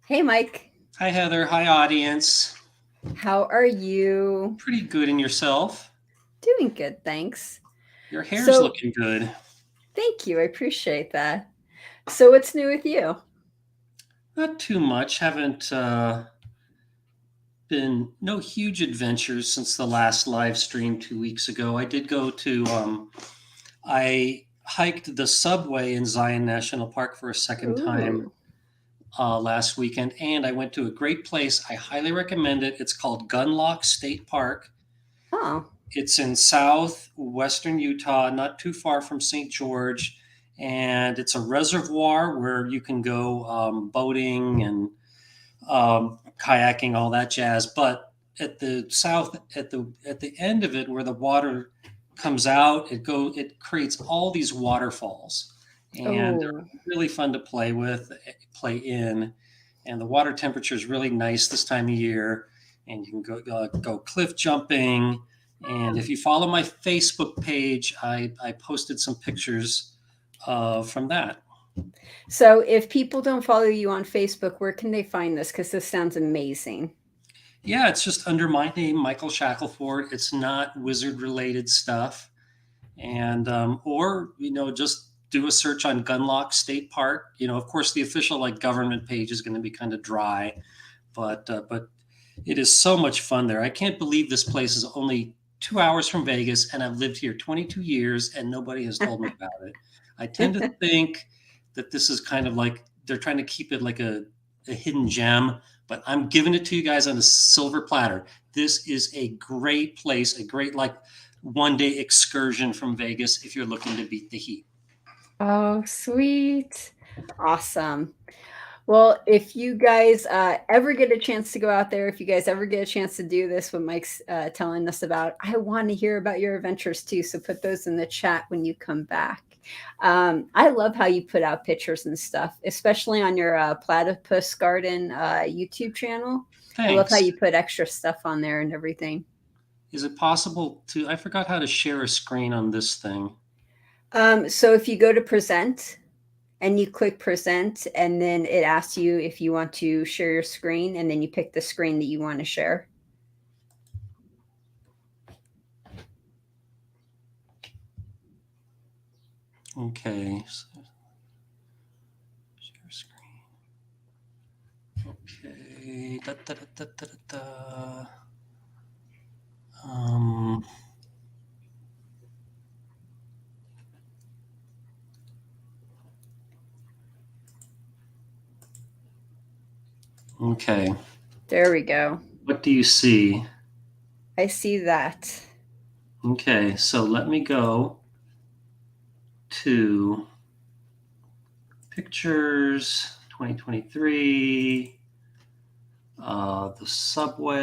Hey, Mike. Hi, Heather. Hi, audience. How are you? Pretty good in yourself. Doing good, thanks. Your hair's So, looking good. thank you. I appreciate that. So, what's new with you? Not too much. Haven't been no huge adventures since the last live stream 2 weeks ago. I did go to, I hiked the subway in Zion National Park for a second time Ooh. last weekend, and I went to a great place. I highly recommend it. It's called Gunlock State Park. Oh. It's in southwestern Utah, not too far from St. George, and it's a reservoir where you can go boating and kayaking, all that jazz. But at the south, at the end of it, where the water comes out, it creates all these waterfalls, and Oh. they're really fun to play with, play in, and the water temperature is really nice this time of year, and you can go cliff jumping. And if you follow my Facebook page, I posted some pictures from that. So, if people don't follow you on Facebook, where can they find this? Because this sounds amazing. Yeah, it's just under my name, Michael Shackelford. It's not wizard related stuff. And, or, just do a search on Gunlock State Park. Of course, the official like government page is going to be kind of dry, but it is so much fun there. I can't believe this place is only 2 hours from Vegas, and I've lived here 22 years and nobody has told me about it. I tend to think that this is kind of like they're trying to keep it like a hidden gem, but I'm giving it to you guys on a silver platter. This is a great place, a great like 1 day excursion from Vegas if you're looking to beat the heat. Oh, sweet. Awesome. Well, if you guys ever get a chance to go out there, if you guys ever get a chance to do this, what Mike's telling us about, I want to hear about your adventures too. So put those in the chat when you come back. I love how you put out pictures and stuff, especially on your Platypus Garden YouTube channel. I love how Thanks. you put extra stuff on there and everything. Is it possible to? I forgot how to share a screen on this thing. So if you go to present, and you click present, and then it asks you if you want to share your screen, and then you pick the screen that you want to share. Okay. Share screen. Okay. Da, da, da, da, da, da. Um, okay. There we go. What do you see? I see that. Okay. So let me go to pictures 2023, the subway,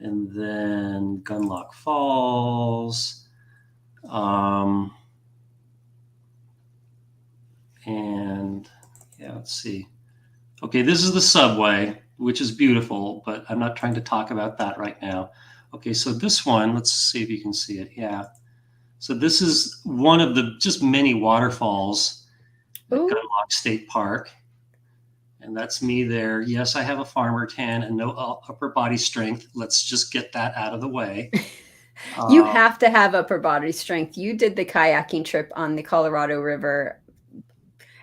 and then Gunlock Falls. Um, and yeah, let's see. Okay, this is the subway, which is beautiful, but I'm not trying to talk about that right now. Okay, so this one, let's see if you can see it. Yeah. So this is one of the just many waterfalls at Oh, Gunlock State Park. And that's me there. Yes, I have a farmer tan and no upper body strength. Let's just get that out of the way. you Uh, have to have upper body strength. You did the kayaking trip on the Colorado River.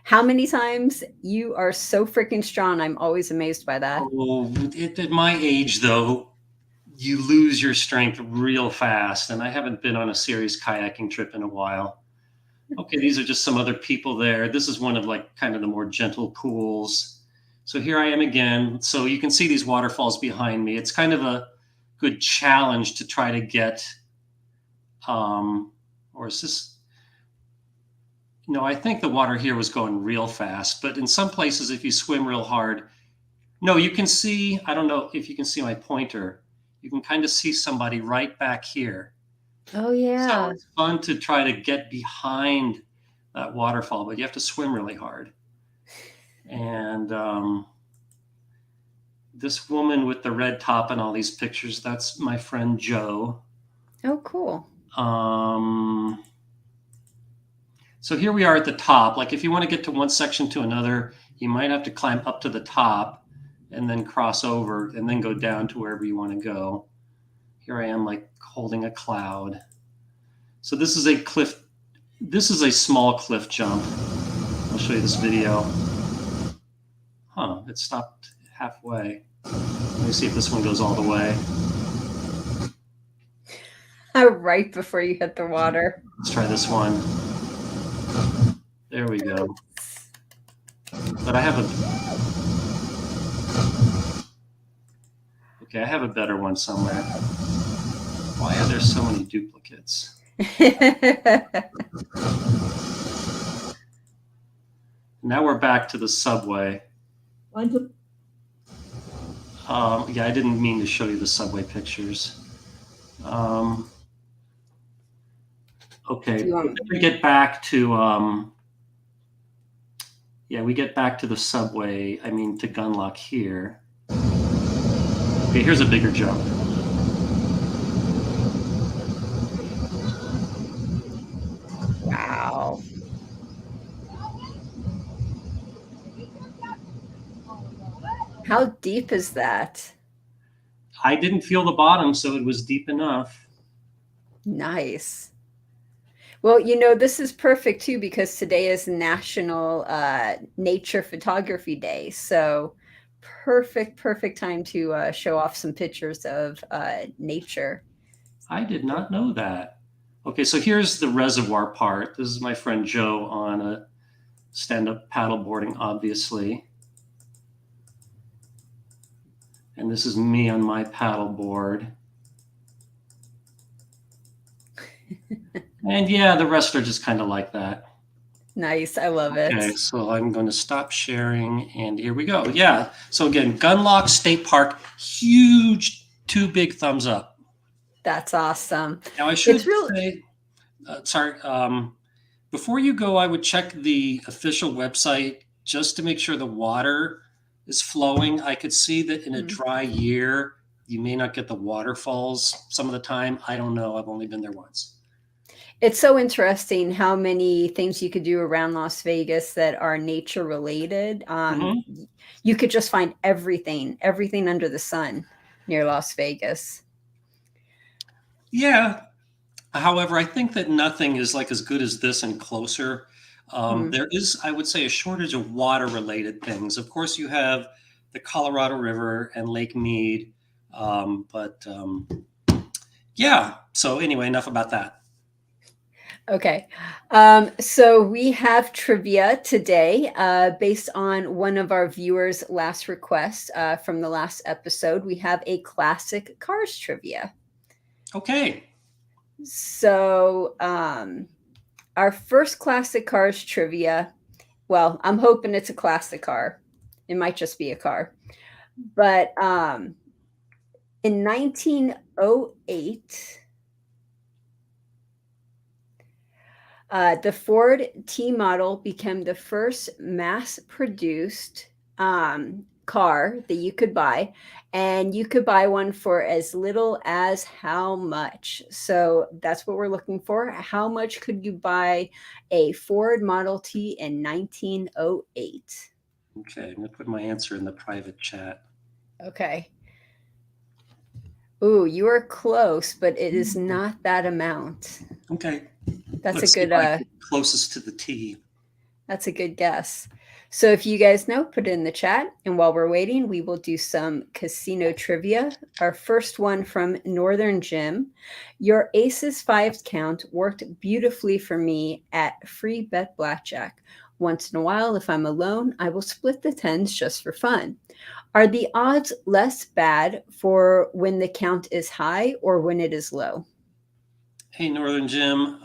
How many times? You are so freaking strong. I'm always amazed by that. oh, at my age, though, you lose your strength real fast. And I haven't been on a serious kayaking trip in a while. Okay, these are just some other people there. This is one of like kind of the more gentle pools. So here I am again. So you can see these waterfalls behind me. It's kind of a good challenge to try to get, or is this? No, I think the water here was going real fast. But in some places, if you swim real hard, no, you can see. I don't know if you can see my pointer. You can kind of see somebody right back here. Oh, So yeah. it's fun to try to get behind that waterfall, but you have to swim really hard. And this woman with the red top and all these pictures, that's my friend Joe. Oh, cool. Um, So here we are at the top. Like if you want to get to one section to another, you might have to climb up to the top and then cross over and then go down to wherever you want to go. Here I am like holding a cloud. So this is a cliff. This is a small cliff jump. I'll show you this video. Huh, it stopped halfway. Let me see if this one goes all the way. Right before you hit the water. Let's try this one. There we go. But I have I have a better one somewhere. Why are there so many duplicates? Now we're back to the subway. Yeah, I didn't mean to show you the subway pictures. Okay, we get back to yeah, we get back to the subway. I mean, to Gunlock here. Okay, here's a bigger jump. Wow. How deep is that? I didn't feel the bottom, so it was deep enough. Nice. Well, you know, this is perfect too because today is National Nature Photography Day. So perfect time to show off some pictures of nature. I did not know that. Okay, so here's the reservoir part. This is my friend Joe on a stand-up paddleboarding, obviously. And this is me on my paddleboard. And yeah, the rest are just kind of like that. Nice. I love it. Okay, so I'm going to stop sharing and here we go. Yeah. So again, Gunlock State Park, huge, 2 big thumbs up. That's awesome. Now I should say, sorry, before you go, I would check the official website just to make sure the water is flowing. I could see that in a dry year, you may not get the waterfalls some of the time. I don't know. I've only been there once. It's so interesting how many things you could do around Las Vegas that are nature related. You could just find everything under the sun near Las Vegas. Yeah. However, I think that nothing is like as good as this and closer. There is, I would say, a shortage of water related things. Of course, you have the Colorado River and Lake Mead. Yeah. So anyway, enough about that. Okay. So we have trivia today based on one of our viewers' last request from the last episode. We have a classic cars trivia. Okay. So our first classic cars trivia, well, I'm hoping it's a classic car. It might just be a car. But in 1908, the Ford T model became the first mass-produced car that you could buy, and you could buy one for as little as how much? So that's what we're looking for. How much could you buy a Ford Model T in 1908? Okay, I'm going to put my answer in the private chat. Okay. Ooh, you are close, but it is not that amount. Okay. That's a good closest to the T. That's a good guess. So if you guys know, put it in the chat. And while we're waiting, we will do some casino trivia. Our first one from Northern Jim. Your aces fives count worked beautifully for me at free bet blackjack. Once in a while, if I'm alone, I will split the tens just for fun. Are the odds less bad for when the count is high or when it is low? Hey, Northern Jim.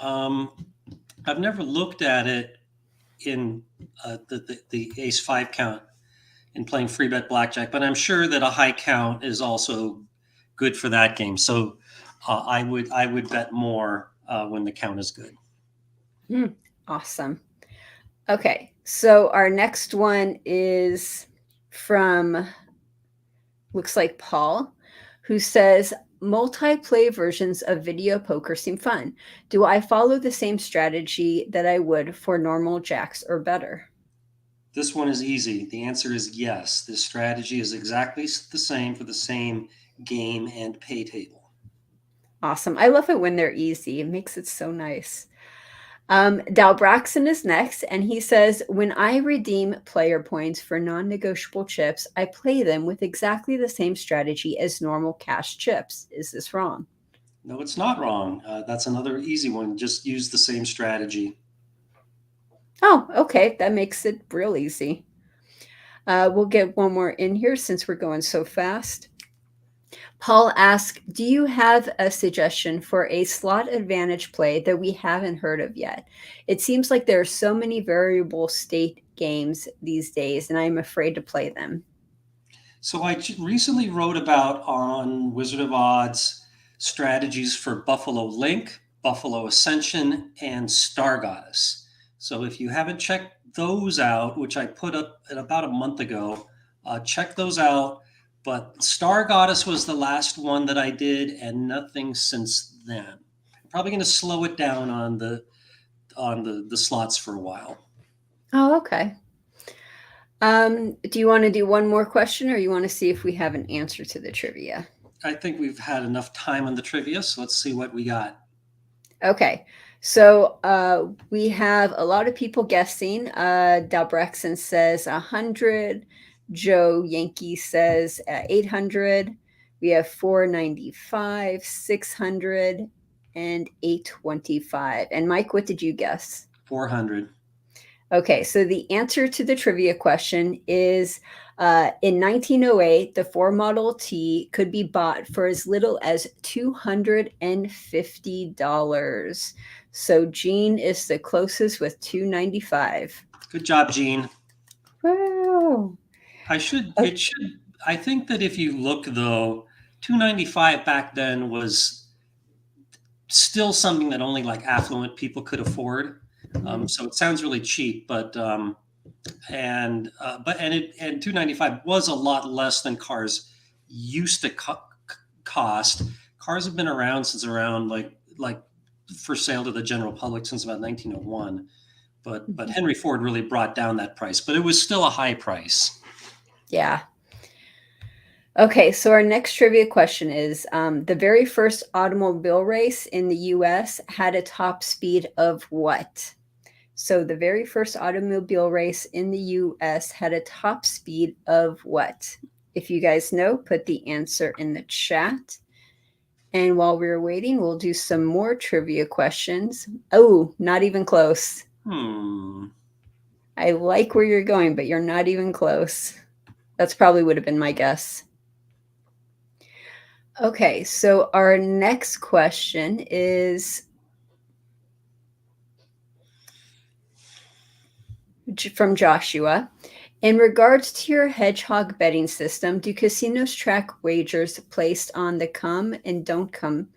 I've never looked at it in the ace 5 count in playing free bet blackjack, but I'm sure that a high count is also good for that game. So I would bet more when the count is good. Awesome. Okay, so our next one is from, looks like Paul, who says, multiplayer versions of video poker seem fun. Do I follow the same strategy that I would for normal jacks or better? This one is easy. The answer is yes. This strategy is exactly the same for the same game and pay table. Awesome. I love it when they're easy. It makes it so nice. Dalbraxon is next, and he says, when I redeem player points for non-negotiable chips, I play them with exactly the same strategy as normal cash chips. Is this wrong? No, it's not wrong. That's another easy one. Just use the same strategy. Oh, okay. That makes it real easy. We'll get one more in here since we're going so fast. Paul asks, do you have a suggestion for a slot advantage play that we haven't heard of yet? It seems like there are so many variable state games these days, and I'm afraid to play them. So I recently wrote about on Wizard of Odds strategies for Buffalo Link, Buffalo Ascension, and Star Goddess. So if you haven't checked those out, which I put up about a month ago, check those out. But Star Goddess was the last one that I did, and nothing since then. I'm probably going to slow it down on the slots for a while. Oh, okay. Do you want to do one more question, or you want to see if we have an answer to the trivia? I think we've had enough time on the trivia, so let's see what we got. Okay, so we have a lot of people guessing. Dalbrexon says 100. Joe Yankee says 800. We have 495, 600, and 825. And Mike, what did you guess? 400. Okay, so the answer to the trivia question is in 1908, the Ford Model T could be bought for as little as $250. So Gene is the closest with $295. Good job, Gene. Wow. I think that if you look though, 295 back then was still something that only like affluent people could afford. So it sounds really cheap, but 295 was a lot less than cars used to cost. Cars have been around since around like for sale to the general public since about 1901. But Henry Ford really brought down that price, but it was still a high price. Yeah. Okay, so our next trivia question is the very first automobile race in the US had a top speed of what? So the very first automobile race in the US had a top speed of what? If you guys know, put the answer in the chat. And while we're waiting, we'll do some more trivia questions. Oh, not even close. I like where you're going, but you're not even close. That's probably would have been my guess. Okay, so our next question is from Joshua. In regards to your hedgehog betting system, do casinos track wagers placed on the come and don't come,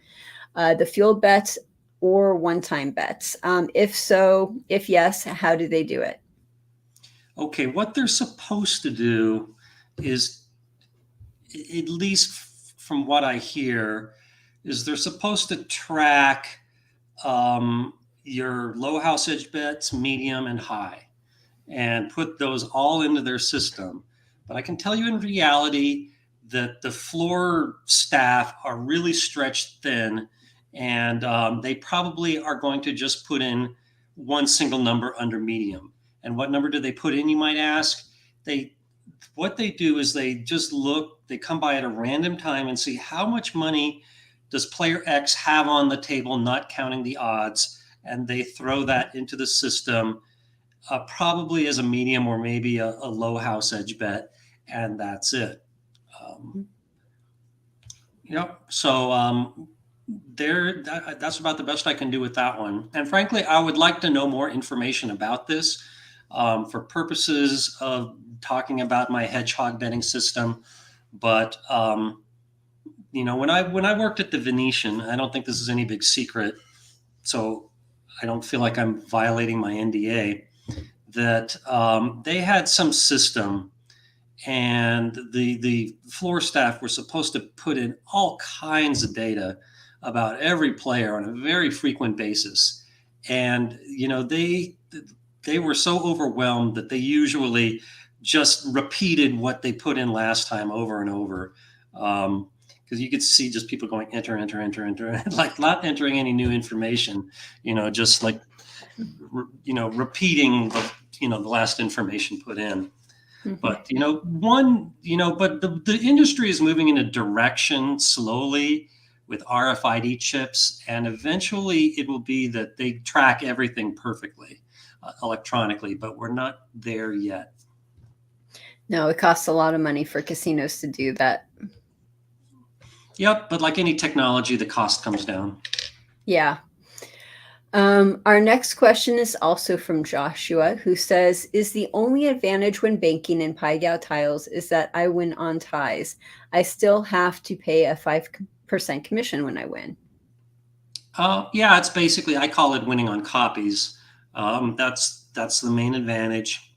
the field bets or one-time bets? If so, if yes, how do they do it? Okay, what they're supposed to do is, at least from what I hear, is they're supposed to track your low house edge bets, medium, and high, and put those all into their system. But I can tell you in reality that the floor staff are really stretched thin, and they probably are going to just put in one single number under medium. And what number do they put in, you might ask? What they do is they just look, they come by at a random time and see how much money does player X have on the table, not counting the odds, and they throw that into the system, probably as a medium or maybe a low house edge bet, and that's it. So that's about the best I can do with that one. And frankly, I would like to know more information about this for purposes of talking about my hedgehog betting system. But when I worked at the Venetian, I don't think this is any big secret, so I don't feel like I'm violating my NDA, that they had some system, and the floor staff were supposed to put in all kinds of data about every player on a very frequent basis. And they were so overwhelmed that they usually just repeated what they put in last time over and over. Because you could see just people going enter, enter, enter, enter, like not entering any new information, just like repeating the last information put in. But the industry is moving in a direction slowly with RFID chips, and eventually it will be that they track everything perfectly electronically, but we're not there yet. No, it costs a lot of money for casinos to do that. Yep, but like any technology, the cost comes down. Yeah. Our next question is also from Joshua, who says, is the only advantage when banking in Pai Gow tiles is that I win on ties. I still have to pay a 5% commission when I win. Yeah, it's basically, I call it winning on copies. That's the main advantage.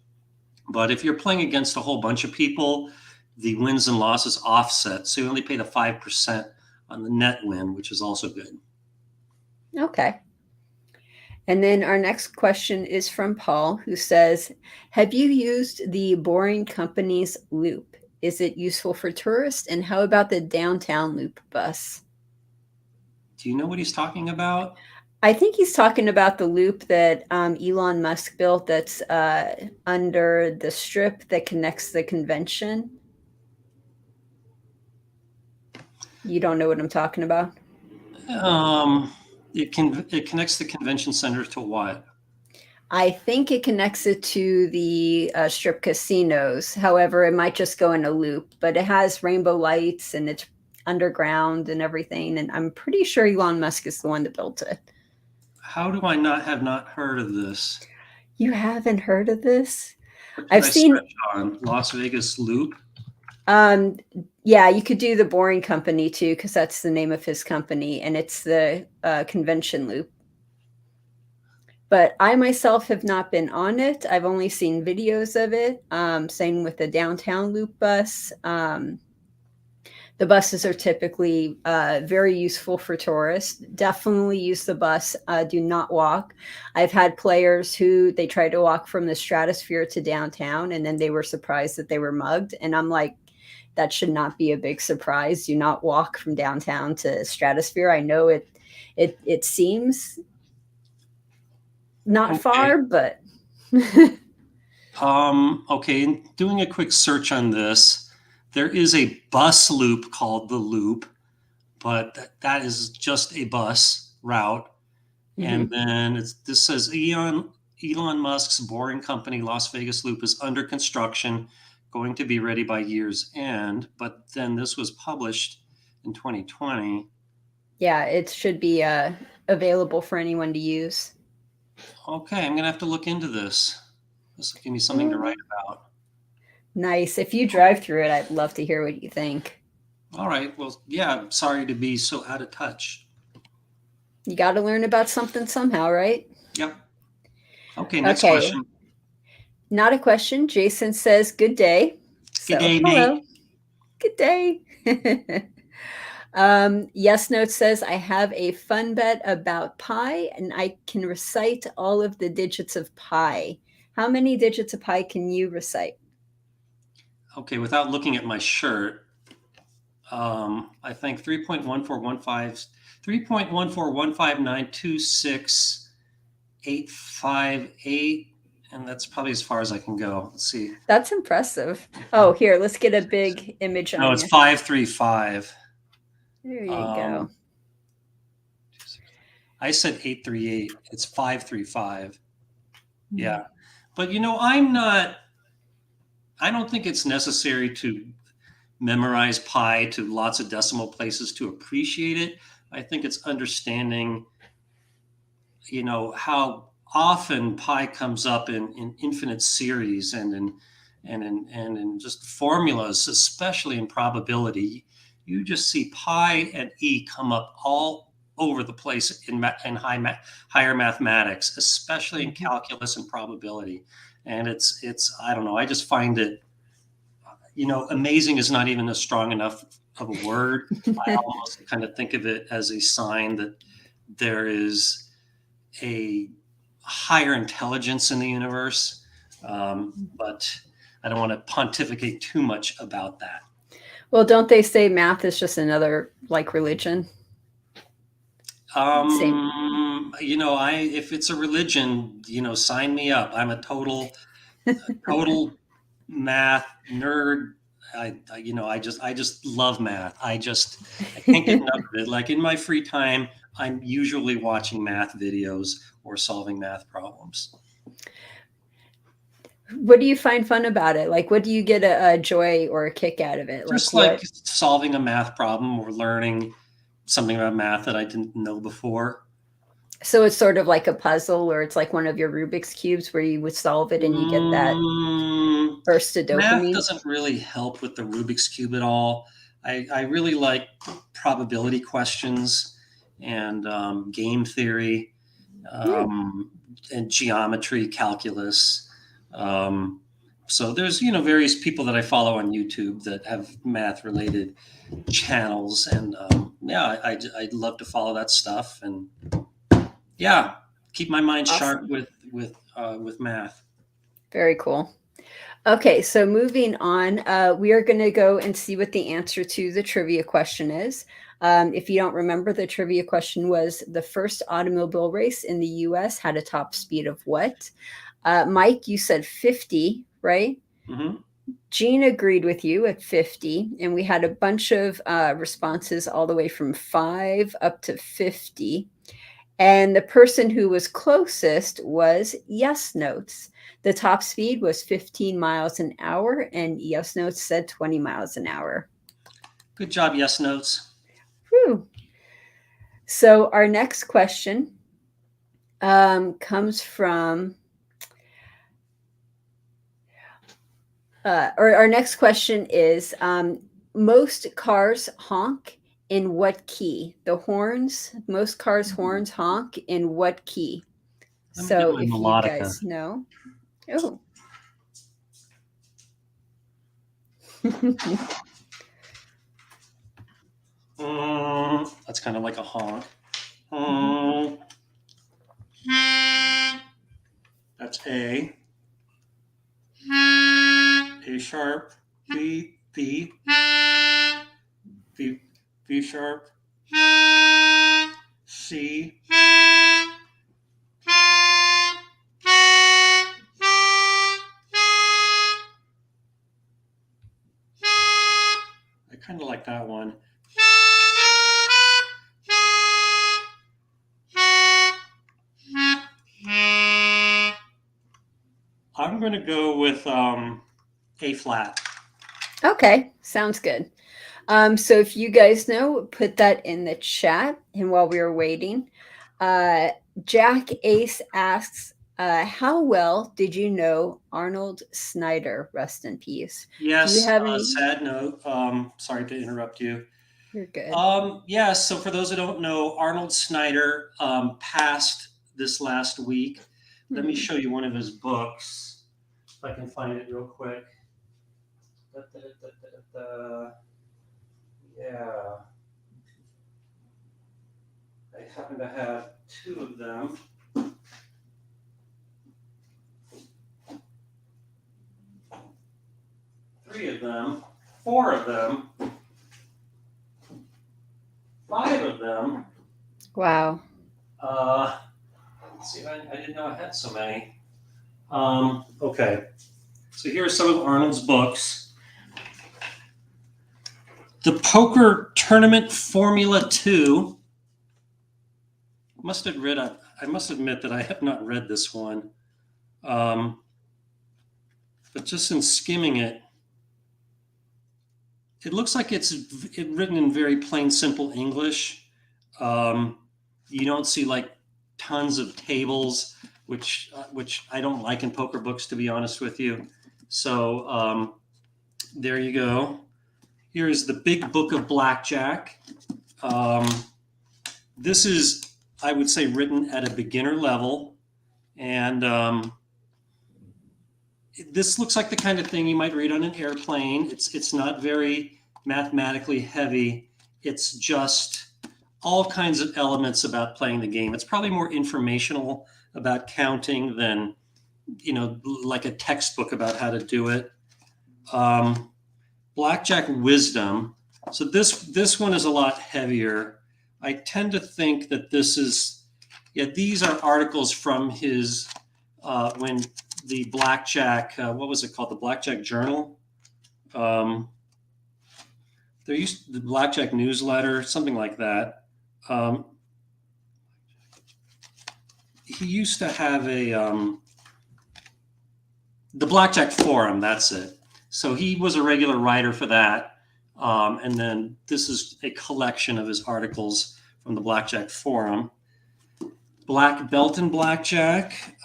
But if you're playing against a whole bunch of people, the wins and losses offset. So you only pay the 5% on the net win, which is also good. Okay. And then our next question is from Paul, who says, have you used the Boring Company's loop? Is it useful for tourists? And how about the downtown loop bus? Do you know what he's talking about? I think he's talking about the loop that Elon Musk built that's under the strip that connects the convention. You don't know what I'm talking about? It connects the convention center to what? I think it connects it to the strip casinos. However, it might just go in a loop, but it has rainbow lights and it's underground and everything. And I'm pretty sure Elon Musk is the one that built it. How do I not heard of this? You haven't heard of this? I've seen on Las Vegas Loop. Yeah, you could do the Boring Company too, because that's the name of his company, and it's the convention loop. But I myself have not been on it. I've only seen videos of it. Same with the downtown loop bus. The buses are typically very useful for tourists. Definitely use the bus. Do not walk. I've had players who they tried to walk from the Stratosphere to downtown, and then they were surprised that they were mugged. And I'm like, that should not be a big surprise. Do not walk from downtown to Stratosphere. I know it seems not far, but okay. Doing a quick search on this, there is a bus loop called the Loop, but that is just a bus route. And then this says Elon Musk's Boring Company Las Vegas Loop is under construction, going to be ready by year's end. But then this was published in 2020. Yeah, it should be available for anyone to use. Okay, I'm gonna have to look into this. This will give me something to write about. Nice. If you drive through it, I'd love to hear what you think. All right. Well, yeah, I'm sorry to be so out of touch. You got to learn about something somehow, right? Yep. Okay, next question. Not a question. Jason says, good day. Good day, hello. mate. Good day. Yes Note says, I have a fun bet about pi, and I can recite all of the digits of pi. How many digits of pi can you recite? Okay, without looking at my shirt, I think 3.1415926,858, and that's probably as far as I can go. Let's see. That's impressive. Oh, here, let's get a big image on No, it's 535. There you go. I said 838. It's 535. Yeah. But I don't think it's necessary to memorize pi to lots of decimal places to appreciate it. I think it's understanding, how often pi comes up in infinite series and in just formulas, especially in probability. You just see pi and e come up all over the place in higher mathematics, especially in calculus and probability. And it's I don't know, I just find it, amazing is not even a strong enough of a word. I almost kind of think of it as a sign that there is a higher intelligence in the universe. But I don't want to pontificate too much about that. Well, don't they say math is just another like religion? Same. If it's a religion, sign me up. I'm a total math nerd. I just love math. I can't get enough of it. Like in my free time, I'm usually watching math videos or solving math problems. What do you find fun about it? Like, what do you get a joy or a kick out of it? Just Like, like what? solving a math problem or learning something about math that I didn't know before. So it's sort of like a puzzle, or it's like one of your Rubik's cubes where you would solve it and you get that Mm, burst of Math dopamine. doesn't really help with the Rubik's Cube at all. I really like probability questions and game theory Hmm. and geometry, calculus. Um, so there's various people that I follow on YouTube that have math related channels, and yeah, I'd love to follow that stuff, and yeah, keep my mind sharp Awesome. with math. Very cool. Okay, so moving on, we are going to go and see what the answer to the trivia question is. If you don't remember, the trivia question was the first automobile race in the US had a top speed of what? Mike, you said 50, right? Hmm. Gene agreed with you at 50, and we had a bunch of responses all the way from 5 up to 50. And the person who was closest was Yes Notes. The top speed was 15 miles an hour, and Yes Notes said 20 miles an hour. Good job, Yes Notes. Whew. So our next question comes from, or our next question is most cars honk in what key? The horns, most cars' horns honk in what key? Let me get So my if you melodica. guys know. Oh. That's kind of like a honk. Mm, that's A sharp, B, B sharp, C. I kind of like that one. I'm going to go with A flat. Okay, sounds good. So if you guys know, put that in the chat. And while we were waiting, uh, Jack Ace asks, how well did you know Arnold Snyder? Rest in peace. Do you Yes, have any? sad note. Sorry to interrupt you. You're good. Yeah, so for those who don't know, Arnold Snyder passed this last week. Let me Hmm. show you one of his books, if I can find it real quick. Da, da, da, da, da. Yeah, I happen to have two of them. Three of them, four of them, five of them. Wow. Let's see, I didn't know I had so many. Okay, so here are some of Arnold's books. The Poker Tournament Formula 2. I must admit that I have not read this one. But just in skimming it, it looks like it's written in very plain, simple English. Um, you don't see like tons of tables, which I don't like in poker books, to be honest with you. So there you go. Here is the Big Book of Blackjack. Um, this is, I would say, written at a beginner level, and this looks like the kind of thing you might read on an airplane. It's not very mathematically heavy. It's just all kinds of elements about playing the game. It's probably more informational about counting than, like a textbook about how to do it. Um, Blackjack Wisdom. So this one is a lot heavier. I tend to think that this is, yeah, these are articles from his when the Blackjack, what was it called? The Blackjack Journal. Um, there used the Blackjack newsletter, something like that. Um, he used to have the Blackjack Forum. That's it. So he was a regular writer for that. And then this is a collection of his articles from the Blackjack Forum. Black Belt in Blackjack.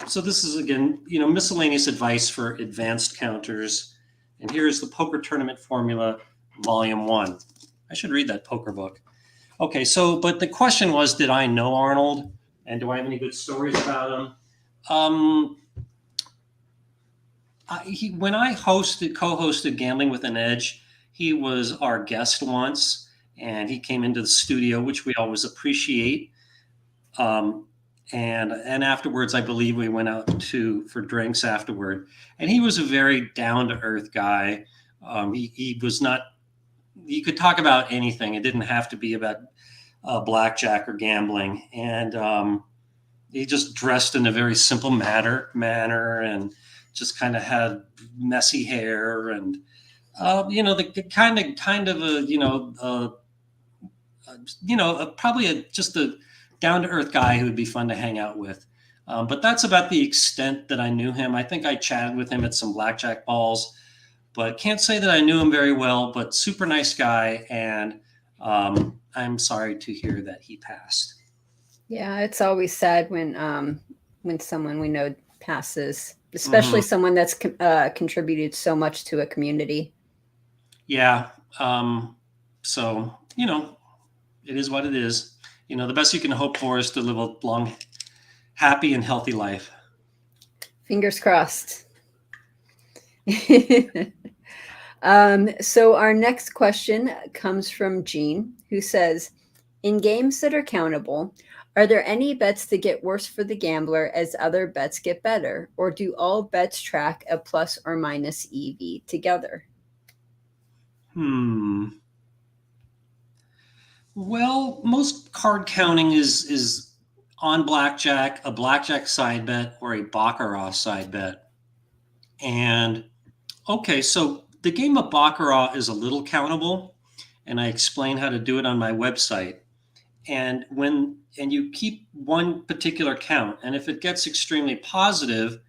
So this is, again, miscellaneous advice for advanced counters. And here's the Poker Tournament Formula, Volume 1. I should read that poker book. Okay, but the question was, did I know Arnold? And do I have any good stories about him? When I co-hosted Gambling with an Edge, he was our guest once, and he came into the studio, which we always appreciate. And afterwards, I believe we went out for drinks afterward. And he was a very down-to-earth guy. He was not. You could talk about anything. It didn't have to be about blackjack or gambling. And he just dressed in a very simple manner, and just kind of had messy hair, and the kind of probably just a down-to-earth guy who would be fun to hang out with. But that's about the extent that I knew him. I think I chatted with him at some blackjack balls, but can't say that I knew him very well. But super nice guy, and I'm sorry to hear that he passed. Yeah, it's always sad when someone we know passes, especially someone that's contributed so much to a community. Yeah. So, it is what it is. The best you can hope for is to live a long, happy, and healthy life. Fingers crossed. So our next question comes from Jean, who says, in games that are countable, are there any bets that get worse for the gambler as other bets get better? Or do all bets track a plus or minus EV together? Well, most card counting is on blackjack, a blackjack side bet, or a baccarat side bet. And okay, so the game of baccarat is a little countable, and I explain how to do it on my website. And you keep one particular count, and if it gets extremely positive,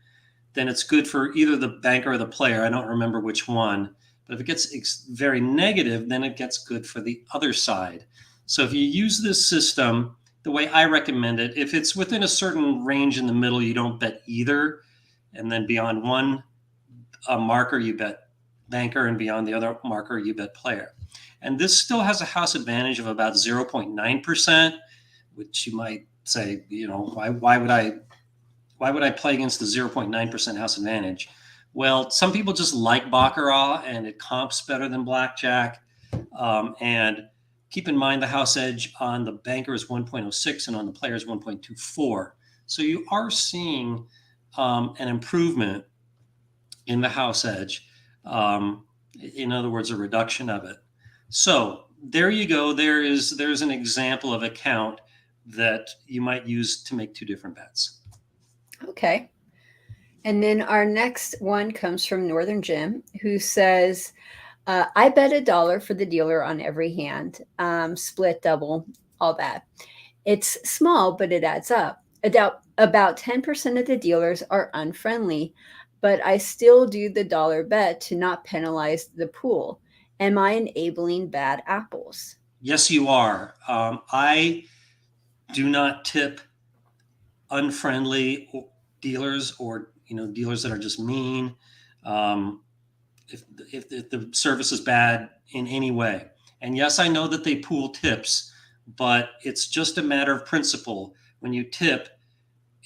then it's good for either the banker or the player. I don't remember which one. But if it gets very negative, then it gets good for the other side. So if you use this system, the way I recommend it, if it's within a certain range in the middle, you don't bet either. And then beyond one marker, you bet banker, and beyond the other marker, you bet player. And this still has a house advantage of about 0.9%, which you might say, why would I play against the 0.9% house advantage? Well, some people just like baccarat, and it comps better than blackjack. And keep in mind the house edge on the banker is 1.06 and on the player is 1.24. So you are seeing an improvement in the house edge. In other words, a reduction of it. So there you go. There's an example of a count that you might use to make two different bets. Okay. And then our next one comes from Northern Jim, who says, I bet $1 for the dealer on every hand, split, double, all that. It's small, but it adds up. About 10% of the dealers are unfriendly, but I still do the dollar bet to not penalize the pool. Am I enabling bad apples? Yes, you are. I do not tip unfriendly dealers, or dealers that are just mean. If the service is bad in any way. And yes, I know that they pool tips, but it's just a matter of principle. When you tip,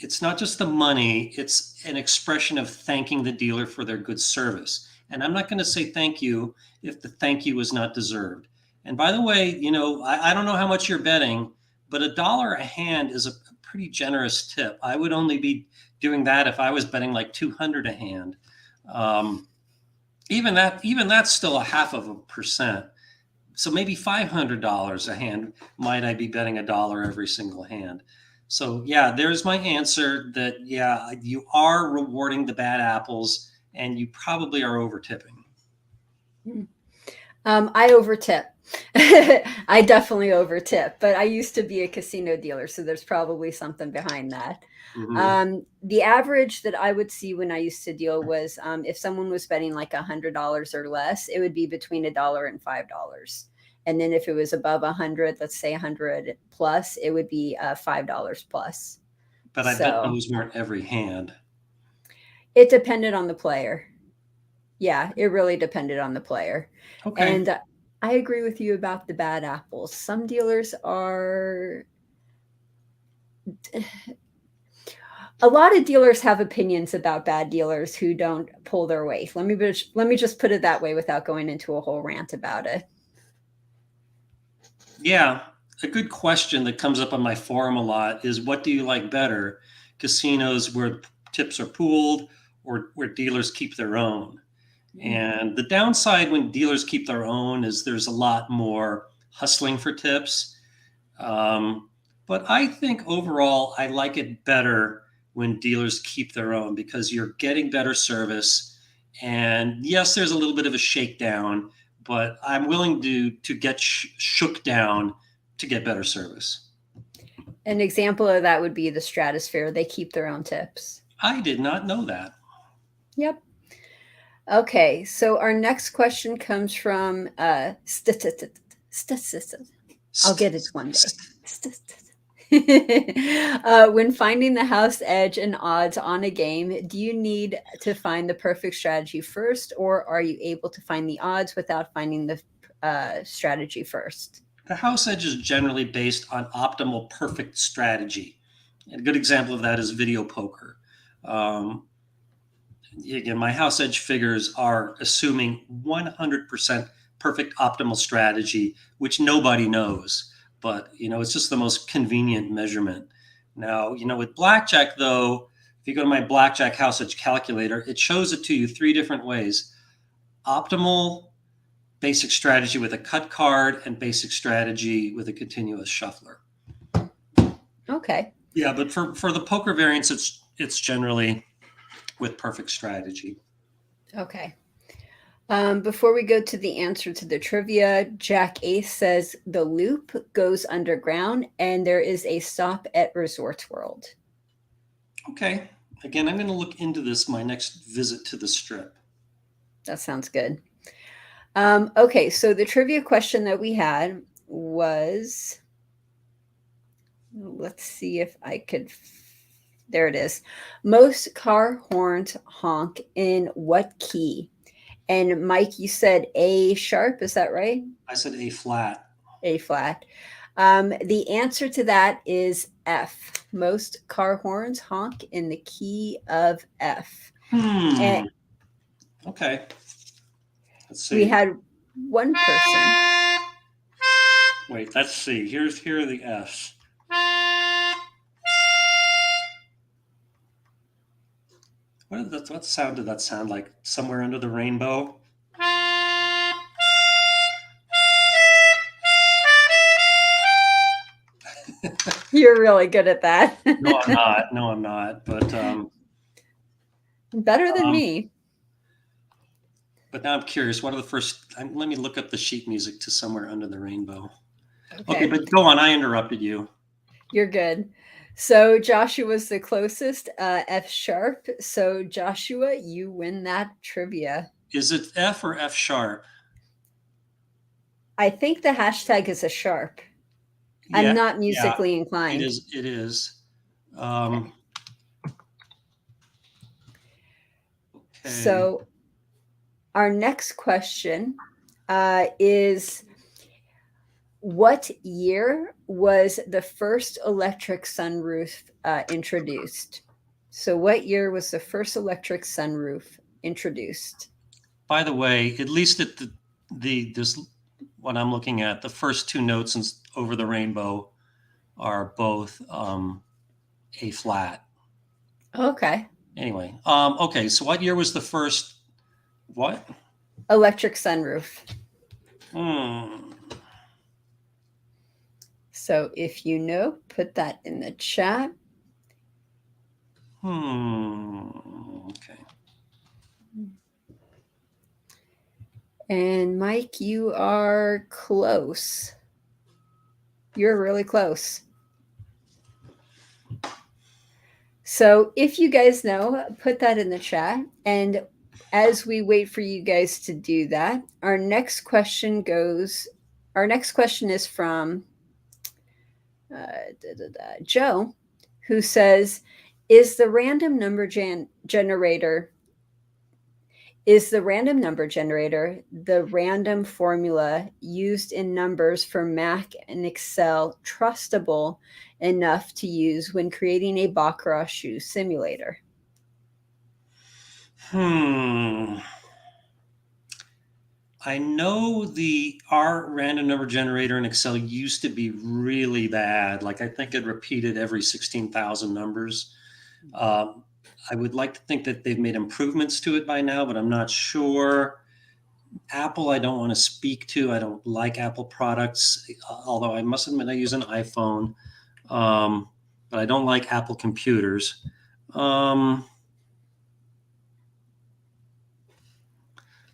it's not just the money, it's an expression of thanking the dealer for their good service. And I'm not going to say thank you if the thank you is not deserved. And by the way, I don't know how much you're betting, but $1 a hand is a pretty generous tip. I would only be doing that if I was betting like 200 a hand. Um, even that's still a half of a percent. So maybe $500 a hand might I be betting $1 every single hand. So yeah, there's my answer that yeah, you are rewarding the bad apples and you probably are over tipping. I overtip. I definitely overtip, but I used to be a casino dealer, so there's probably something behind that. Mm-hmm. The average that I would see when I used to deal was if someone was betting like $100 or less, it would be between $1 and $5. And then if it was above 100, let's say 100 plus, it would be $5 plus. But I bet So those weren't every hand. it depended on the player. Yeah, it really depended on the player. Okay. And I agree with you about the bad apples. Some dealers are a lot of dealers have opinions about bad dealers who don't pull their weight. Let me just put it that way without going into a whole rant about it. Yeah, a good question that comes up on my forum a lot is what do you like better? Casinos where tips are pooled or where dealers keep their own? And the downside when dealers keep their own is there's a lot more hustling for tips. But I think overall, I like it better when dealers keep their own because you're getting better service. And yes, there's a little bit of a shakedown, but I'm willing to get shook down to get better service. An example of that would be the Stratosphere. They keep their own tips. I did not know that. Yep. Okay, so our next question comes from I'll get it one day. When finding the house edge and odds on a game, do you need to find the perfect strategy first, or are you able to find the odds without finding the strategy first? The house edge is generally based on optimal perfect strategy. And a good example of that is video poker. Um, Again, my house edge figures are assuming 100% perfect optimal strategy, which nobody knows. But, it's just the most convenient measurement. Now, with Blackjack, though, if you go to my Blackjack house edge calculator, it shows it to you three different ways: optimal, basic strategy with a cut card, and basic strategy with a continuous shuffler. Okay. Yeah, but for the poker variants, it's generally with perfect strategy. Okay. Before we go to the answer to the trivia, Jack Ace says the loop goes underground and there is a stop at Resorts World. Okay. Again, I'm going to look into this my next visit to the strip. That sounds good. Okay, so the trivia question that we had was, let's see if I could. There it is. Most car horns honk in what key? And Mike, you said A sharp. Is that right? I said A flat. A flat. The answer to that is F. Most car horns honk in the key of F. And Okay. Let's see. we had one person. Wait, let's see. Here are the Fs. What sound did that sound like? Somewhere under the rainbow? You're really good at that. No, I'm not. No, I'm not. But better than me. But now I'm curious. What are the first? Let me look up the sheet music to Somewhere Under the Rainbow. Okay, but go on. I interrupted you. You're good. So Joshua was the closest, F sharp. So Joshua, you win that trivia. Is it F or F sharp? I think the hashtag is a sharp. Yeah, I'm not musically inclined. It is. Okay. So our next question is, What year was the first electric sunroof introduced? So, what year was the first electric sunroof introduced? By the way, at least at the this what I'm looking at, the first two notes over the rainbow are both A flat. Okay. Anyway, okay. So what year was the first what? Electric sunroof. Hmm. So, if you know, put that in the chat. Okay. And Mike, you are close. You're really close. So if you guys know, put that in the chat. And as we wait for you guys to do that, our next question is from Joe, who says, is the random number generator the random formula used in numbers for Mac and Excel trustable enough to use when creating a baccarat shoe simulator? I know the R random number generator in Excel used to be really bad. Like I think it repeated every 16,000 numbers. I would like to think that they've made improvements to it by now, but I'm not sure. Apple, I don't want to speak to. I don't like Apple products, although I must admit I use an iPhone, but I don't like Apple computers.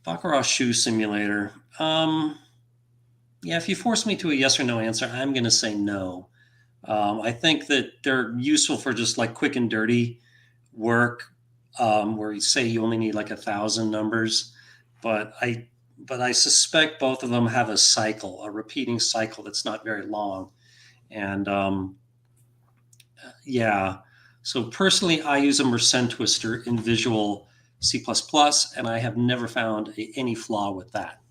Baccarat shoe simulator. Yeah, if you force me to a yes or no answer, I'm going to say no. I think that they're useful for just like quick and dirty work, where you say you only need like 1,000 numbers, but I suspect both of them have a repeating cycle that's not very long, and yeah. So personally, I use a Mercen twister in Visual C++, and I have never found any flaw with that.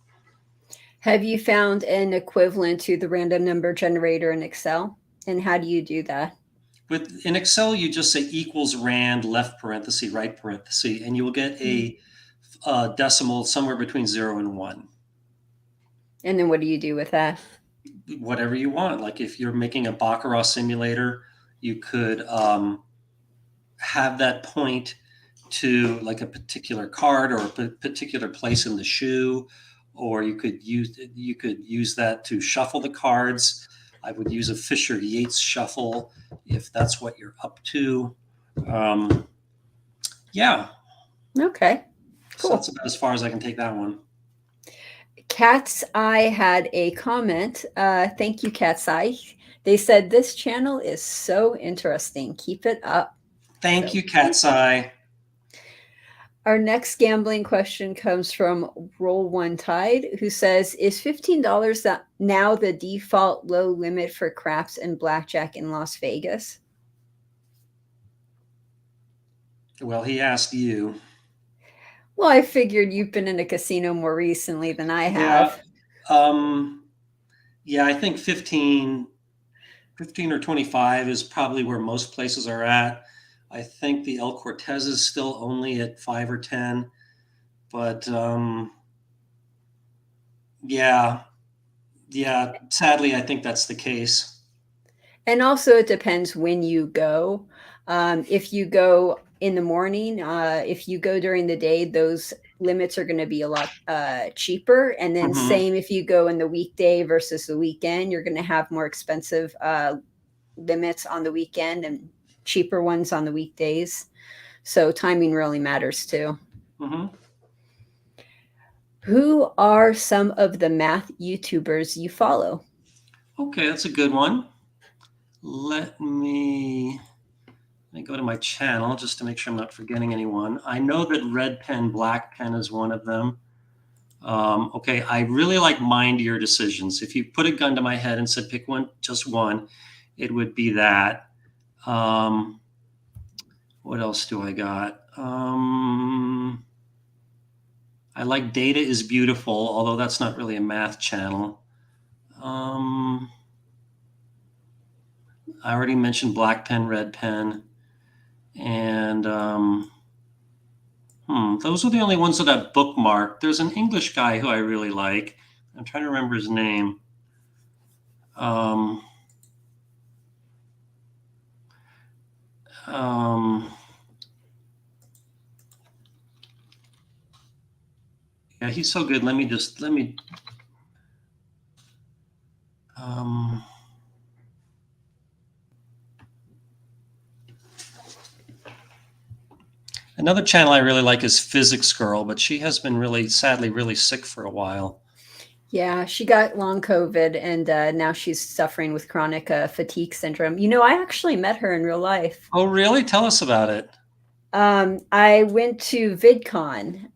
Have you found an equivalent to the random number generator in Excel? And how do you do that? In Excel, you just say equals rand, left parenthesis, right parenthesis, and you will get a decimal somewhere between 0 and 1. And then what do you do with that? Whatever you want. Like if you're making a baccarat simulator, you could have that point to like a particular card or a particular place in the shoe, or you could use that to shuffle the cards. I would use a Fisher Yates shuffle if that's what you're up to. Yeah. Okay, So cool. that's about as far as I can take that one. Cat's Eye had a comment. Thank you, Cat's Eye. They said this channel is so interesting. Keep it up. Thank you, Cat's Eye. Our next gambling question comes from Roll One Tide, who says, is $15 now the default low limit for craps and blackjack in Las Vegas? Well, he asked you. Well, I figured you've been in a casino more recently than I have. Yeah, I think 15 or 25 is probably where most places are at. I think the El Cortez is still only at 5 or 10, but yeah, sadly, I think that's the case. And also, it depends when you go. If you go in the morning, if you go during the day, those limits are going to be a lot cheaper. And then, same if you go in the weekday versus the weekend, you're going to have more expensive limits on the weekend and cheaper ones on the weekdays. So, timing really matters too. Who are some of the math YouTubers you follow? Okay, that's a good one. Let me go to my channel just to make sure I'm not forgetting anyone. I know that Red Pen, Black Pen is one of them. Okay, I really like Mind Your Decisions. If you put a gun to my head and said pick one, just one, it would be that. What else do I got? I like Data is Beautiful, although that's not really a math channel. Um, I already mentioned black pen, red pen, and those are the only ones that I've bookmarked. There's an English guy who I really like. I'm trying to remember his name. Um, um, yeah, he's so good. Let me. Um, Another channel I really like is Physics Girl, but she has been really, sadly, really sick for a while. Yeah, she got long COVID, and now she's suffering with chronic fatigue syndrome. I actually met her in real life. Oh, really? Tell us about it. I went to VidCon.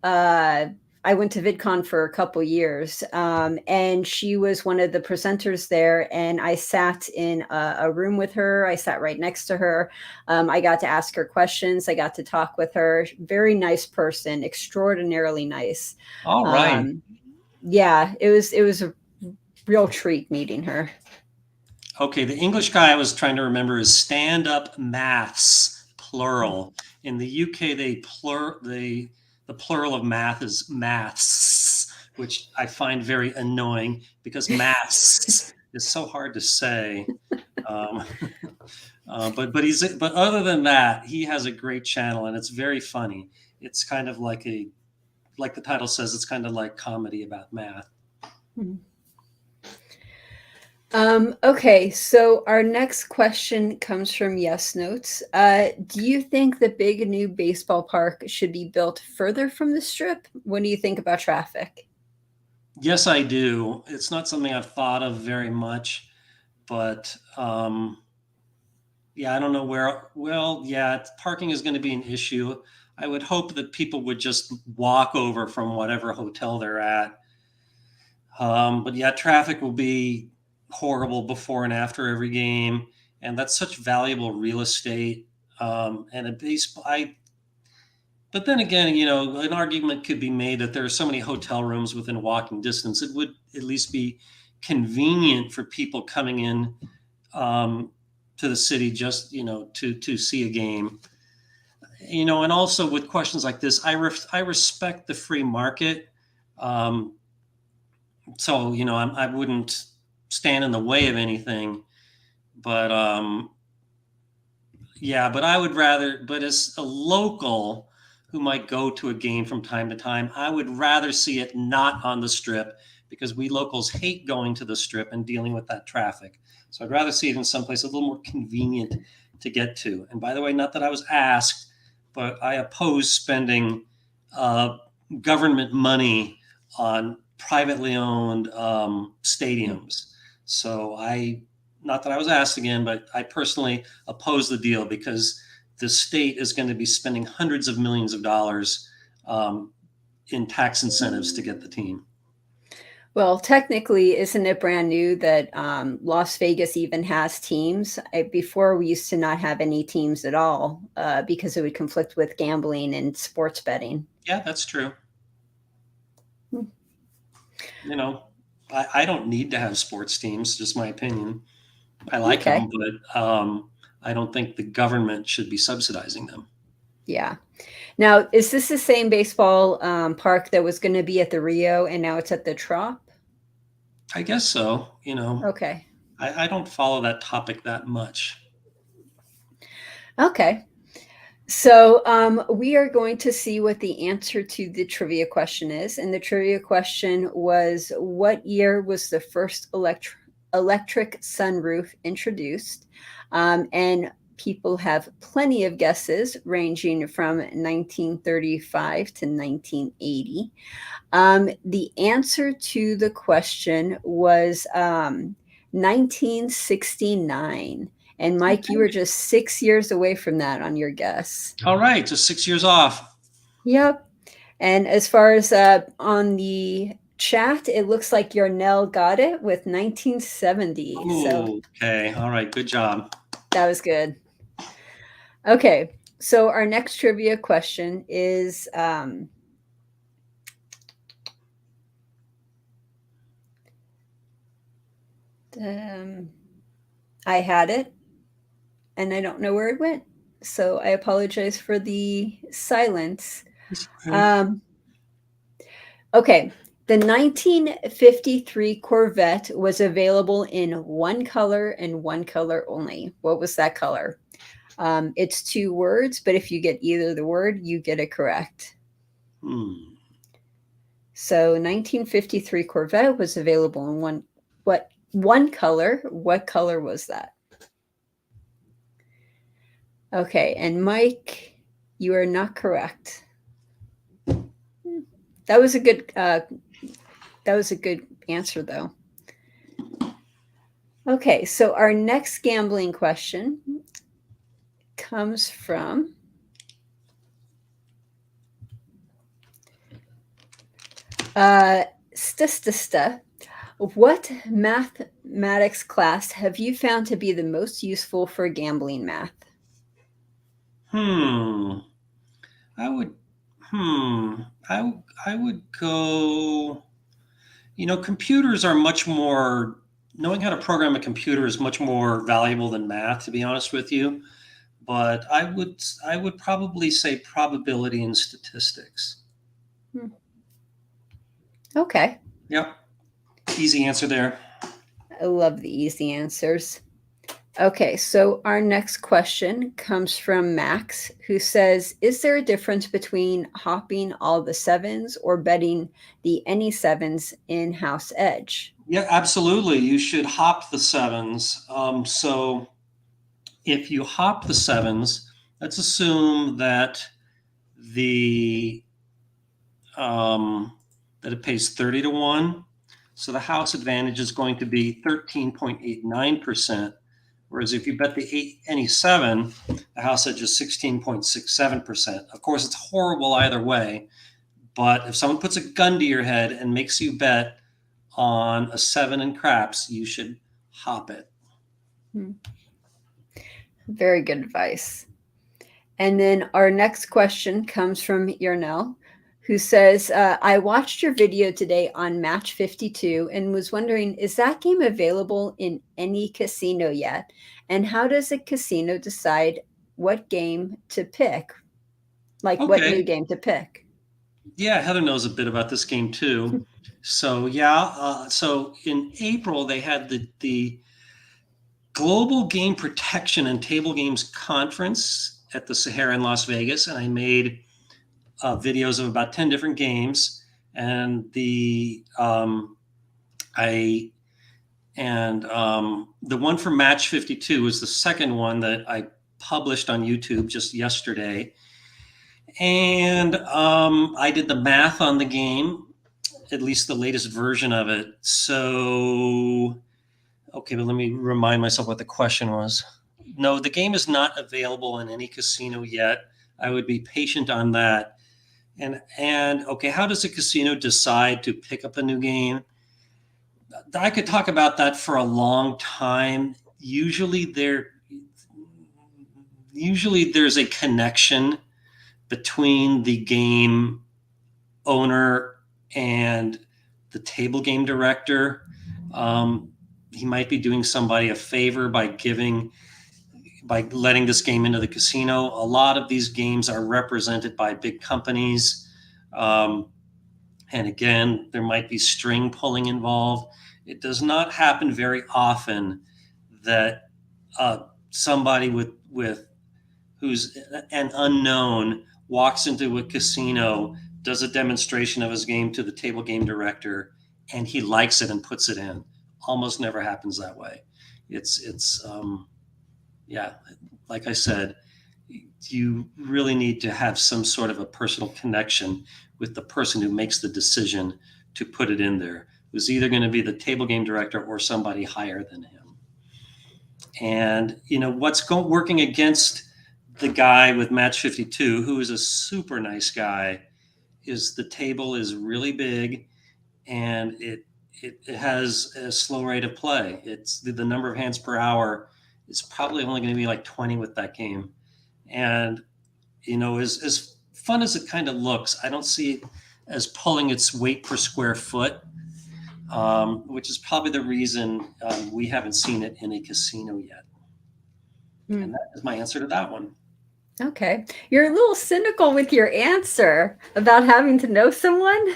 I went to VidCon for a couple years, and she was one of the presenters there. And I sat in a room with her. I sat right next to her. I got to ask her questions. I got to talk with her. Very nice person, extraordinarily nice. All right. Um, yeah, it was a real treat meeting her. Okay, the English guy I was trying to remember is Stand Up Maths, plural. In the UK, the plural of math is maths, which I find very annoying because maths is so hard to say. Um, but other than that, he has a great channel and it's very funny. It's kind of like like the title says, it's kind of like comedy about math. Okay, so our next question comes from Yes Notes. Do you think the big new baseball park should be built further from the strip? What do you think about traffic? Yes, I do. It's not something I've thought of very much, but yeah, I don't know where. Well, yeah, parking is going to be an issue. I would hope that people would just walk over from whatever hotel they're at. But yeah, traffic will be horrible before and after every game, and that's such valuable real estate. And a baseball, but then again, an argument could be made that there are so many hotel rooms within walking distance. It would at least be convenient for people coming in um, to the city just to see a game. And also with questions like this, I respect the free market. Um, so I wouldn't stand in the way of anything. But yeah, but I would rather, but as a local who might go to a game from time to time, I would rather see it not on the strip because we locals hate going to the strip and dealing with that traffic. So I'd rather see it in someplace a little more convenient to get to. And by the way, not that I was asked, but I oppose spending uh, government money on privately owned stadiums. So not that I was asked again, but I personally oppose the deal because the state is going to be spending hundreds of millions of dollars in tax incentives to get the team. Well, technically, isn't it brand new that Las Vegas even has teams? Before, we used to not have any teams at all because it would conflict with gambling and sports betting. Yeah, that's true. You know, I don't need to have sports teams, just my opinion. I like Okay. them, but I don't think the government should be subsidizing them. Yeah. Now, is this the same baseball park that was going to be at the Rio and now it's at the Trop? I guess so. Okay. I don't follow that topic that much. Okay. So we are going to see what the answer to the trivia question is. And the trivia question was, what year was the first electric sunroof introduced? And people have plenty of guesses ranging from 1935 to 1980. The answer to the question was 1969. And Mike, you were just 6 years away from that on your guess. All right, just 6 years off. Yep. And as far as on the chat, it looks like Yarnell got it with 1970. So Ooh, okay. All right. Good job. that was good. Okay. So our next trivia question is Um, I had it, and I don't know where it went. So I apologize for the silence. It's okay. Um, okay. The 1953 Corvette was available in one color and one color only. What was that color? It's two words, but if you get either the word, you get it correct. Hmm. So 1953 Corvette was available in one color. What color was that? Okay, and Mike, you are not correct. That was a good answer though. Okay, so our next gambling question comes from Stista. What mathematics class have you found to be the most useful for gambling math? Hmm. I would. Hmm. I would go. Computers are much more. Knowing how to program a computer is much more valuable than math, to be honest with you. But I would probably say probability and statistics. Hmm. Okay, Yep. Easy answer there. I love the easy answers. Okay, so our next question comes from Max, who says, is there a difference between hopping all the sevens or betting the any sevens in house edge? Yeah, absolutely. You should hop the sevens. So if you hop the sevens, let's assume the um, that it pays 30 to 1. So the house advantage is going to be 13.89%. Whereas if you bet any seven, the house edge is 16.67%. Of course, it's horrible either way. But if someone puts a gun to your head and makes you bet on a seven in craps, you should hop it. Hmm. Very good advice. And then our next question comes from Yarnell, who says, I watched your video today on Match 52 and was wondering, is that game available in any casino yet? And how does a casino decide what game to pick? Like what new Okay. game to pick? Yeah, Heather knows a bit about this game too. So yeah, so in April they had the Global Game Protection and Table Games Conference at the Sahara in Las Vegas, and I made videos of about 10 different games, and I the one for Match 52 was the second one that I published on YouTube just yesterday. And I did the math on the game, at least the latest version of it. So, okay, but let me remind myself what the question was. No, the game is not available in any casino yet. I would be patient on that. And okay, how does a casino decide to pick up a new game? I could talk about that for a long time. Usually there's a connection between the game owner and the table game director. He might be doing somebody a favor by letting this game into the casino. A lot of these games are represented by big companies. Um, and again, there might be string pulling involved. It does not happen very often that somebody with who's an unknown walks into a casino, does a demonstration of his game to the table game director, and he likes it and puts it in. Almost never happens that way. It's yeah, like I said, you really need to have some sort of a personal connection with the person who makes the decision to put it in there. It was either going to be the table game director or somebody higher than him. And what's working against the guy with Match 52, who is a super nice guy, is the table is really big and it has a slow rate of play. It's the number of hands per hour is probably only going to be like 20 with that game. And as fun as it kind of looks, I don't see it as pulling its weight per square foot. which is probably the reason we haven't seen it in a casino yet. And Mm. that is my answer to that one. Okay. You're a little cynical with your answer about having to know someone.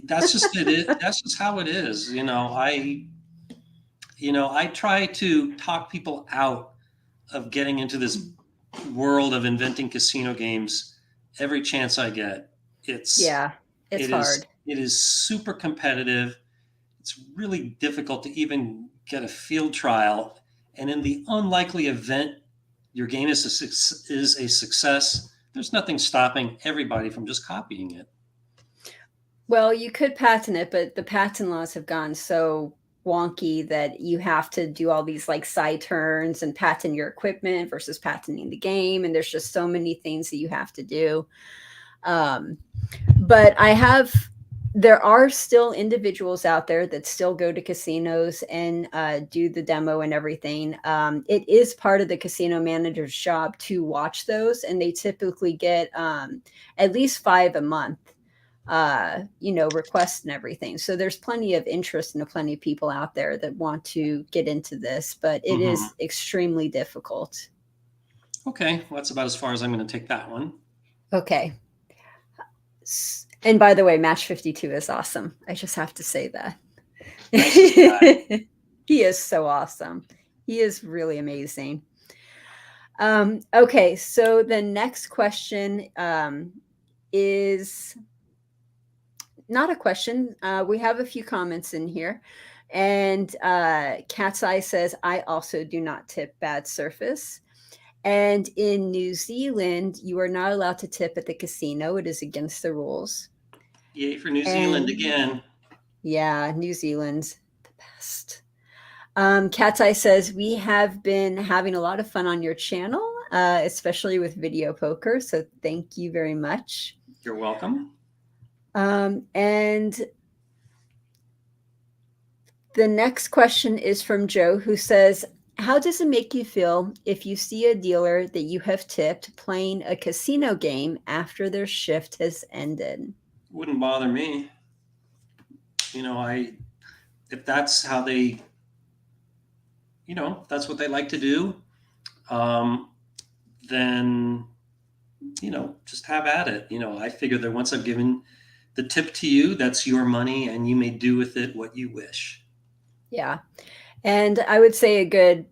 That's just it. That's just how it is. I try to talk people out of getting into this world of inventing casino games every chance I get. It's Yeah, it's it is hard. it is super competitive. It's really difficult to even get a field trial. And in the unlikely event your game is a success, there's nothing stopping everybody from just copying it. Well, you could patent it, but the patent laws have gone so wonky that you have to do all these like side turns and patent your equipment versus patenting the game. And there's just so many things that you have to do. Um, but there are still individuals out there that still go to casinos and do the demo and everything. It is part of the casino manager's job to watch those, and they typically get at least 5 a month, requests and everything. So there's plenty of interest and plenty of people out there that want to get into this, but it Mm-hmm. is extremely difficult. Okay, well, that's about as far as I'm going to take that one. Okay. And by the way, Match 52 is awesome. I just have to say that. Nicest guy. He is so awesome. He is really amazing. Okay, so the next question is not a question. We have a few comments in here. And Cat's Eye says, I also do not tip bad surface. And in New Zealand, you are not allowed to tip at the casino. It is against the rules. Yay for New Zealand And again. yeah, New Zealand's the best. Cat's Eye says, we have been having a lot of fun on your channel, especially with video poker. So thank you very much. You're welcome. And the next question is from Joe, who says, how does it make you feel if you see a dealer that you have tipped playing a casino game after their shift has ended? Wouldn't bother me. If that's how they, that's what they like to do, then, just have at it. I figure that once I've given the tip to you, that's your money and you may do with it what you wish. Yeah. And I would say a good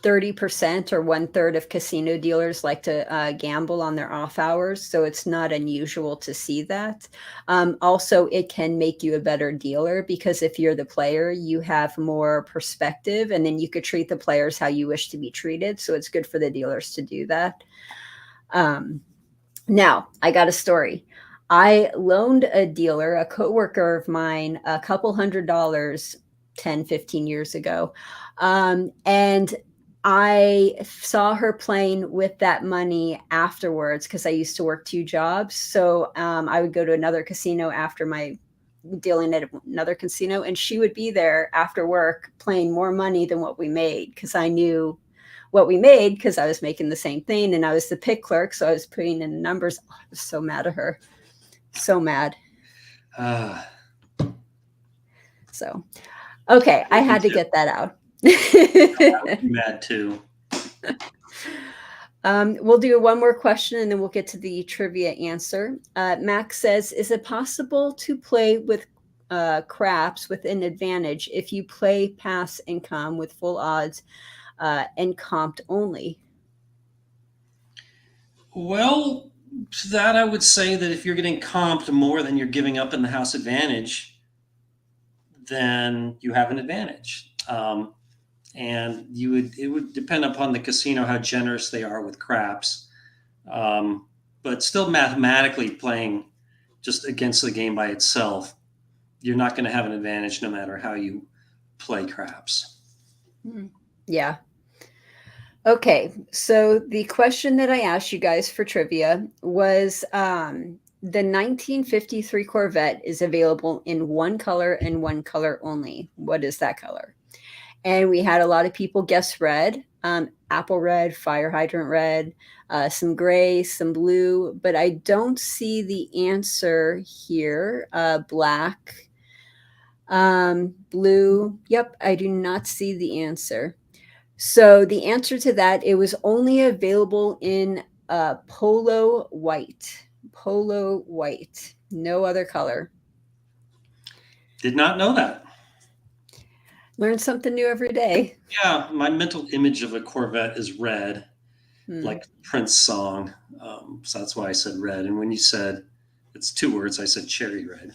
30% or 1/3 of casino dealers like to gamble on their off hours. So it's not unusual to see that. Also, it can make you a better dealer because if you're the player, you have more perspective and then you could treat the players how you wish to be treated. So it's good for the dealers to do that. Now, I got a story. I loaned a dealer, a coworker of mine, a couple $100 10, 15 years ago. And I saw her playing with that money afterwards because I used to work 2 jobs. So I would go to another casino after my dealing at another casino, and she would be there after work playing more money than what we made because I knew what we made because I was making the same thing and I was the pick clerk. So I was putting in the numbers. Oh, I was so mad at her. So mad. So, okay, I had to get that out. I would be mad too. We'll do one more question and then we'll get to the trivia answer. Max says, is it possible to play with craps with an advantage if you play pass income with full odds and comped only? Well, to that I would say that if you're getting comped more than you're giving up in the house advantage, then you have an advantage. And it would depend upon the casino how generous they are with craps. But still mathematically playing just against the game by itself, you're not going to have an advantage no matter how you play craps. Yeah. Okay, so the question that I asked you guys for trivia was the 1953 Corvette is available in one color and one color only. What is that color? And we had a lot of people guess red, apple red, fire hydrant red, some gray, some blue, but I don't see the answer here. Black. Blue. Yep, I do not see the answer. So the answer to that, it was only available in polo white. Polo white. No other color. Did not know that. Learn something new every day. Yeah, my mental image of a Corvette is red, Hmm. like Prince song. So that's why I said red. And when you said it's two words, I said cherry red.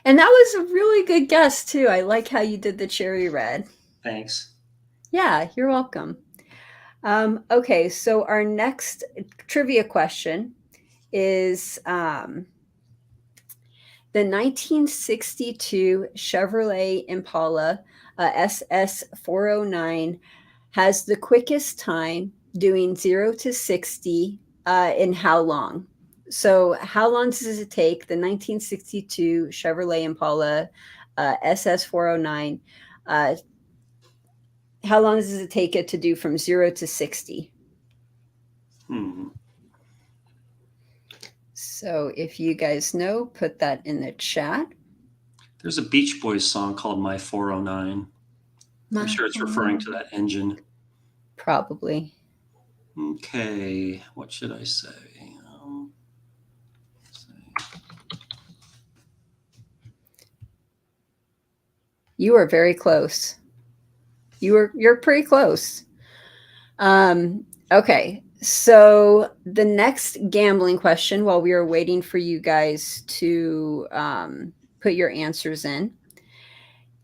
And that was a really good guess, too. I like how you did the cherry red. Thanks. Yeah, you're welcome. Okay, so our next trivia question is the 1962 Chevrolet Impala SS 409 has the quickest time doing 0 to 60 in how long? So, how long does it take the 1962 Chevrolet Impala SS 409? Uh, how long does it take it to do from 0 to 60? Hmm. So, if you guys know, put that in the chat. There's a Beach Boys song called My 409. I'm My sure it's referring to that engine. Probably. Okay, what should I say? Um, You are very close. You're pretty close. Okay. So the next gambling question, while we are waiting for you guys to put your answers in,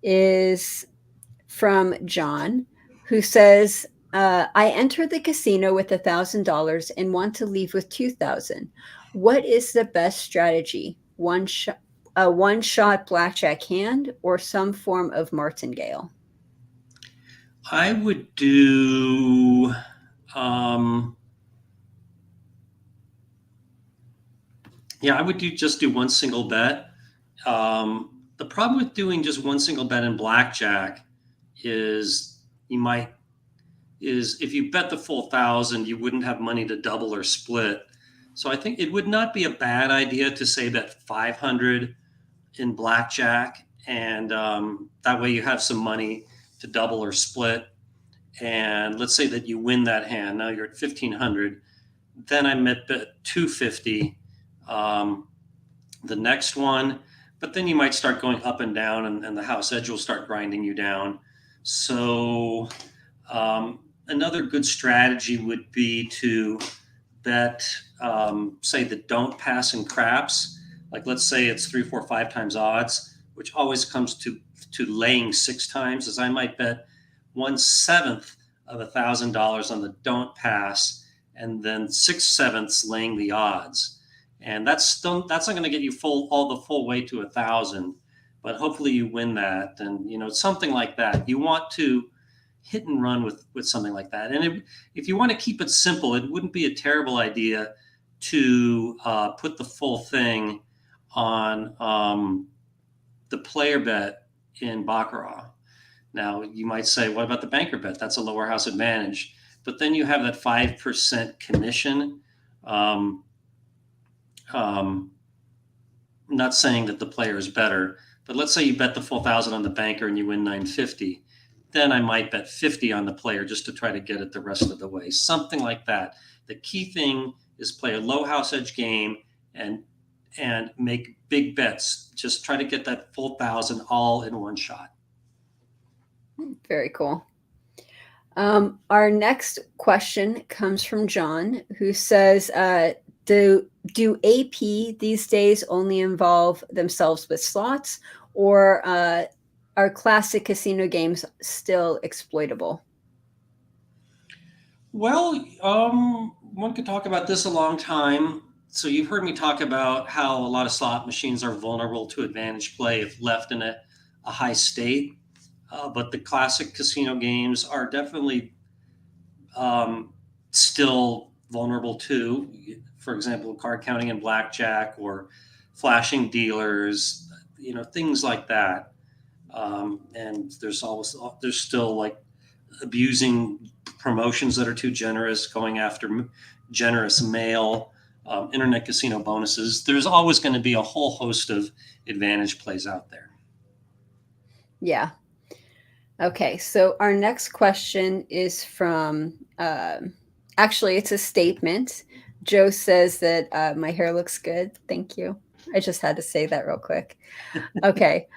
is from John, who says, "I entered the casino with $1,000 and want to leave with 2,000. What is the best strategy? One shot blackjack hand, or some form of martingale?" I would do. Um, yeah, I would just do one single bet. The problem with doing just one single bet in blackjack is you might is if you bet the full 1,000, you wouldn't have money to double or split. So I think it would not be a bad idea to say bet 500 in blackjack, and that way you have some money to double or split. And let's say that you win that hand. Now you're at 1,500. Then I bet 250. Um, the next one, but then you might start going up and down, and the house edge will start grinding you down. So another good strategy would be to bet, say, the don't pass in craps. Like let's say it's 3, 4, 5 times odds, which always comes to laying 6 times. As I might bet 1/7 of $1,000 on the don't pass, and then 6/7 laying the odds. And that's not going to get you all the full way to 1,000, but hopefully you win that. And something like that. You want to hit and run with something like that. And if you want to keep it simple, it wouldn't be a terrible idea to put the full thing on the player bet in baccarat. Now you might say, what about the banker bet? That's a lower house advantage, but then you have that 5% commission. Um, not saying that the player is better, but let's say you bet the full 1,000 on the banker and you win 950. Then I might bet 50 on the player just to try to get it the rest of the way. Something like that. The key thing is play a low house edge game and make big bets. Just try to get that full 1,000 all in one shot. Very cool. Our next question comes from John, who says, "Do AP these days only involve themselves with slots, or are classic casino games still exploitable?" Well, one could talk about this a long time. So you've heard me talk about how a lot of slot machines are vulnerable to advantage play if left in a high state. But the classic casino games are definitely still vulnerable too. For example, card counting and blackjack or flashing dealers, things like that. And there's still like abusing promotions that are too generous, going after generous mail, internet casino bonuses. There's always going to be a whole host of advantage plays out there. Yeah. Okay, so our next question is from, actually, it's a statement. Joe says that my hair looks good. Thank you. I just had to say that real quick. Okay.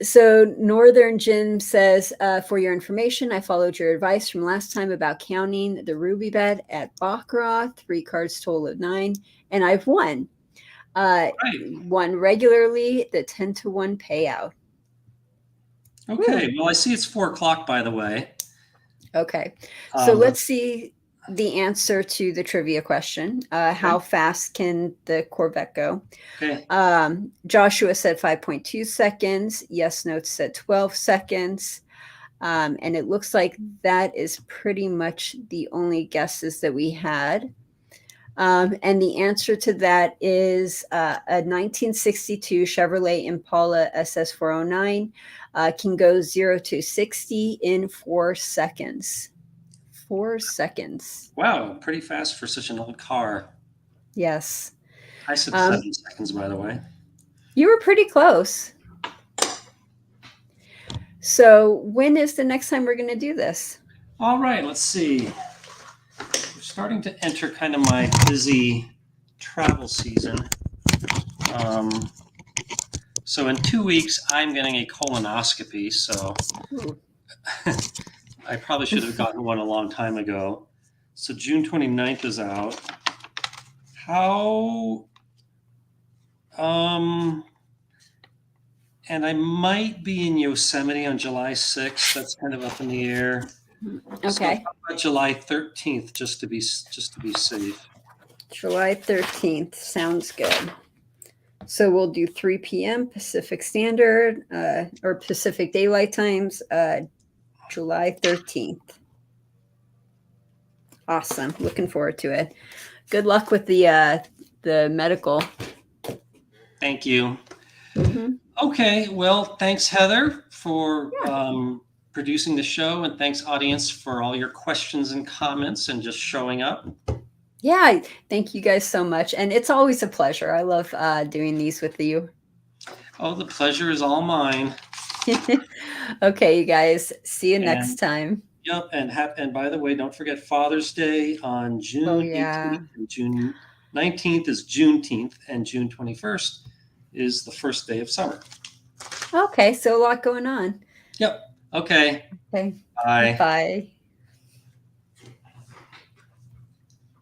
So Northern Jim says, for your information, I followed your advice from last time about counting the ruby bet at Baccarat, 3 cards total of 9, and I've won. Right. Won regularly, the 10-1 payout. Okay. Woo. Well, I see it's 4 o'clock, by the way. Okay, so But let's see the answer to the trivia question. okay. How fast can the Corvette go? Okay. Joshua said 5.2 seconds. Yes Notes said 12 seconds. And it looks like that is pretty much the only guesses that we had. And the answer to that is a 1962 Chevrolet Impala SS409 can go 0 to 60 in 4 seconds. 4 seconds. Wow, pretty fast for such an old car. Yes. I said 7 seconds, by the way. You were pretty close. So when is the next time we're going to do this? All right, let's see. We're starting to enter kind of my busy travel season. So in 2 weeks, I'm getting a colonoscopy. So I probably should have gotten one a long time ago. So June 29th is out. How and I might be in Yosemite on July 6th. That's kind of up in the air. Okay. So how about July 13th, just to be safe. July 13th sounds good. So we'll do 3 p.m. Pacific Standard or Pacific Daylight Times, July 13th. Awesome. Looking forward to it. Good luck with the medical. Thank you. Mm-hmm. Okay, well, thanks, Heather, for producing the show, and thanks, audience, for all your questions and comments and just showing up. Yeah, thank you guys so much. And it's always a pleasure. I love doing these with you. Oh, the pleasure is all mine. Okay, you guys. See you next time. Yep, and by the way, don't forget Father's Day on June 18th and June 19th is Juneteenth, and June 21st is the first day of summer. Okay, so a lot going on. Yep. Okay. Okay. Bye. Bye.